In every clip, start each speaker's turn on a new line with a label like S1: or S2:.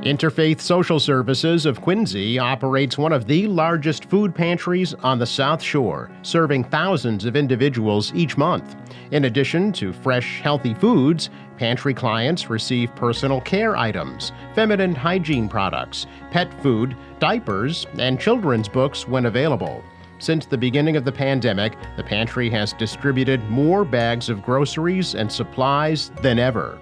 S1: Interfaith Social Services of Quincy operates one of the largest food pantries on the South Shore, serving thousands of individuals each month. In addition to fresh, healthy foods, pantry clients receive personal care items, feminine hygiene products, pet food, diapers, and children's books when available. Since the beginning of the pandemic, the pantry has distributed more bags of groceries and supplies than ever.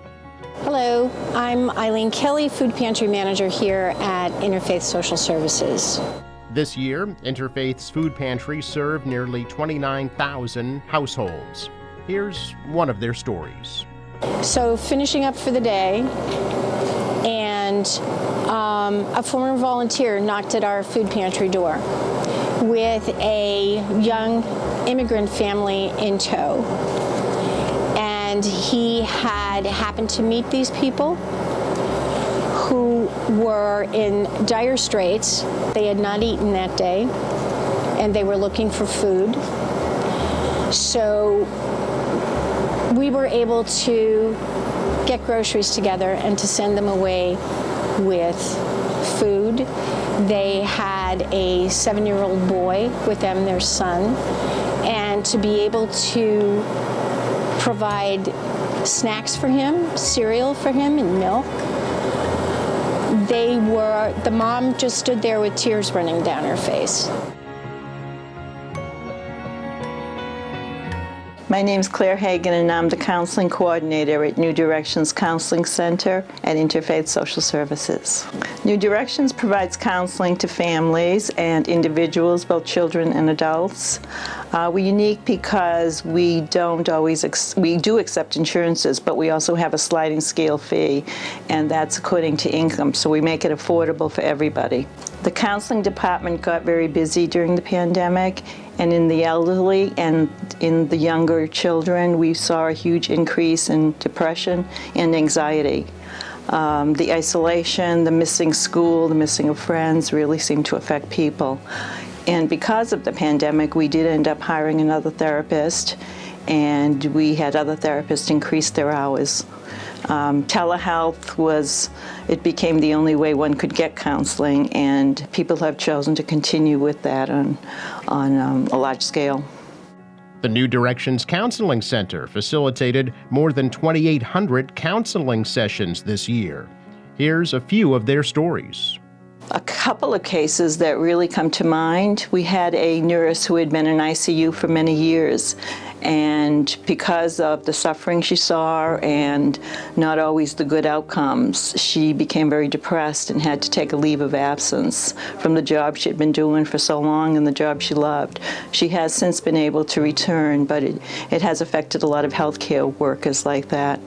S2: Hello, I'm Eileen Kelly, Food Pantry Manager here at Interfaith Social Services.
S1: This year, Interfaith's food pantry served nearly 29,000 households. Here's one of their stories.
S2: So finishing up for the day, and a former volunteer knocked at our food pantry door with a young immigrant family in tow. And he had happened to meet these people who were in dire straits. They had not eaten that day, and they were looking for food. So we were able to get groceries together and to send them away with food. They had a 7-year-old boy with them, their son, and to be able to provide snacks for him, cereal for him, and milk. The mom just stood there with tears running down her face.
S3: My name's Claire Hagan, and I'm the counseling coordinator at New Directions Counseling Center at Interfaith Social Services. New Directions provides counseling to families and individuals, both children and adults. We're unique because we do accept insurances, but we also have a sliding scale fee, and that's according to income, so we make it affordable for everybody. The counseling department got very busy during the pandemic, and in the elderly and in the younger children, we saw a huge increase in depression and anxiety. The isolation, the missing school, the missing of friends really seemed to affect people. And because of the pandemic, we did end up hiring another therapist, and we had other therapists increase their hours. Telehealth it became the only way one could get counseling, and people have chosen to continue with that on a large scale.
S1: The New Directions Counseling Center facilitated more than 2,800 counseling sessions this year. Here's a few of their stories.
S3: A couple of cases that really come to mind. We had a nurse who had been in ICU for many years, and because of the suffering she saw and not always the good outcomes, she became very depressed and had to take a leave of absence from the job she had been doing for so long and the job she loved. She has since been able to return, but it has affected a lot of healthcare workers like that.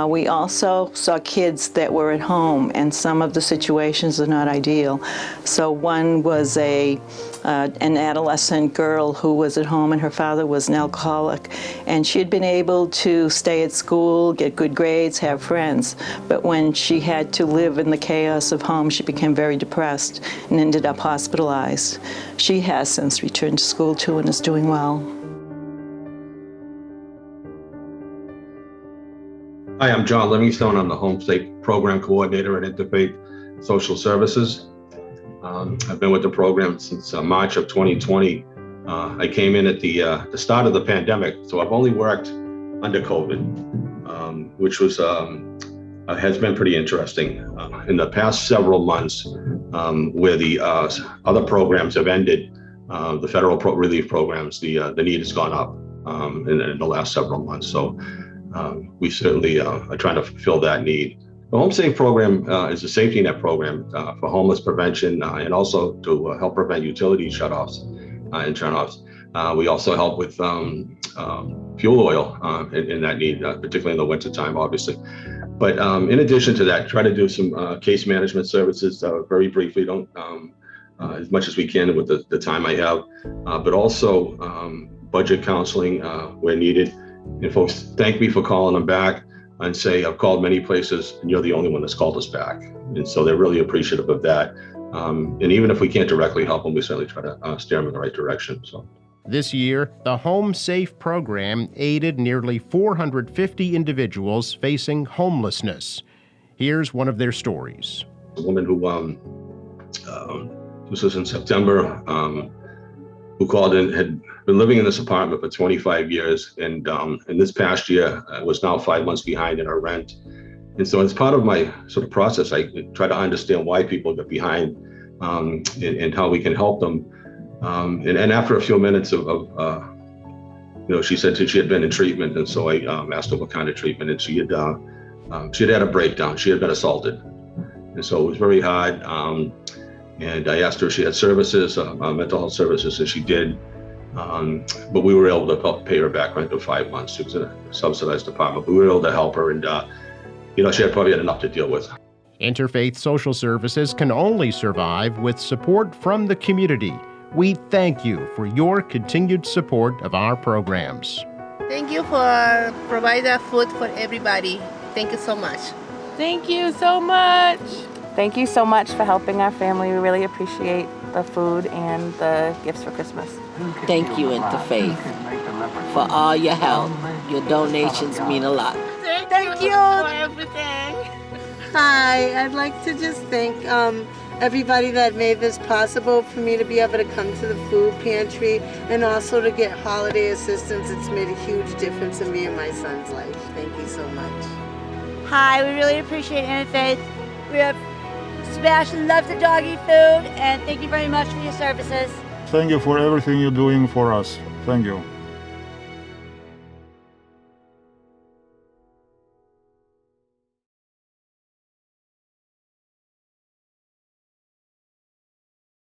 S3: We also saw kids that were at home, and some of the situations are not ideal. So one was an adolescent girl who was at home, and her father was an alcoholic, and she had been able to stay at school, get good grades, have friends. But when she had to live in the chaos of home, she became very depressed and ended up hospitalized. She has since returned to school too and is doing well.
S4: Hi, I'm John Livingstone. I'm the Home Safe Program Coordinator at Interfaith Social Services. I've been with the program since March of 2020. I came in at the start of the pandemic, so I've only worked under COVID, which has been pretty interesting. In the past several months, where the other programs have ended, the federal relief programs, the need has gone up in the last several months. So we certainly are trying to fulfill that need. The Home Safe program is a safety net program for homeless prevention and also to help prevent utility shutoffs and turnoffs. We also help with fuel oil in that need, particularly in the wintertime, obviously. But in addition to that, try to do some case management services very briefly, as much as we can with the time I have, but also budget counseling where needed. And folks, thank me for calling them back and say, I've called many places and you're the only one that's called us back. And so they're really appreciative of that. And even if we can't directly help them, we certainly try to steer them in the right direction. So
S1: This year, the Home Safe program aided nearly 450 individuals facing homelessness. Here's one of their stories.
S4: A woman who, this was in September, who called in, had been living in this apartment for 25 years. And in this past year, was now 5 months behind in her rent. And so as part of my sort of process, I try to understand why people get behind and how we can help them. And after a few minutes of she said that she had been in treatment. And so I asked her what kind of treatment. And she had had a breakdown. She had been assaulted. And so it was very hard. And I asked her if she had services, mental health services, and she did. But we were able to help pay her back rent for 5 months. She was in a subsidized apartment. But we were able to help her, and she had probably had enough to deal with.
S1: Interfaith Social Services can only survive with support from the community. We thank you for your continued support of our programs.
S5: Thank you for providing that food for everybody. Thank you so much.
S6: Thank you so much.
S7: Thank you so much for helping our family. We really appreciate the food and the gifts for Christmas.
S8: Thank you, Interfaith, for all your help. Your donations mean a lot.
S5: Thank you for everything.
S6: Hi, I'd like to just thank everybody that made this possible for me to be able to come to the food pantry and also to get holiday assistance. It's made a huge difference in me and my son's life. Thank you so much.
S9: Hi, we really appreciate Interfaith. We have Sebastian loves the doggy food, and thank you very much for your services.
S10: Thank you for everything you're doing for us. Thank you.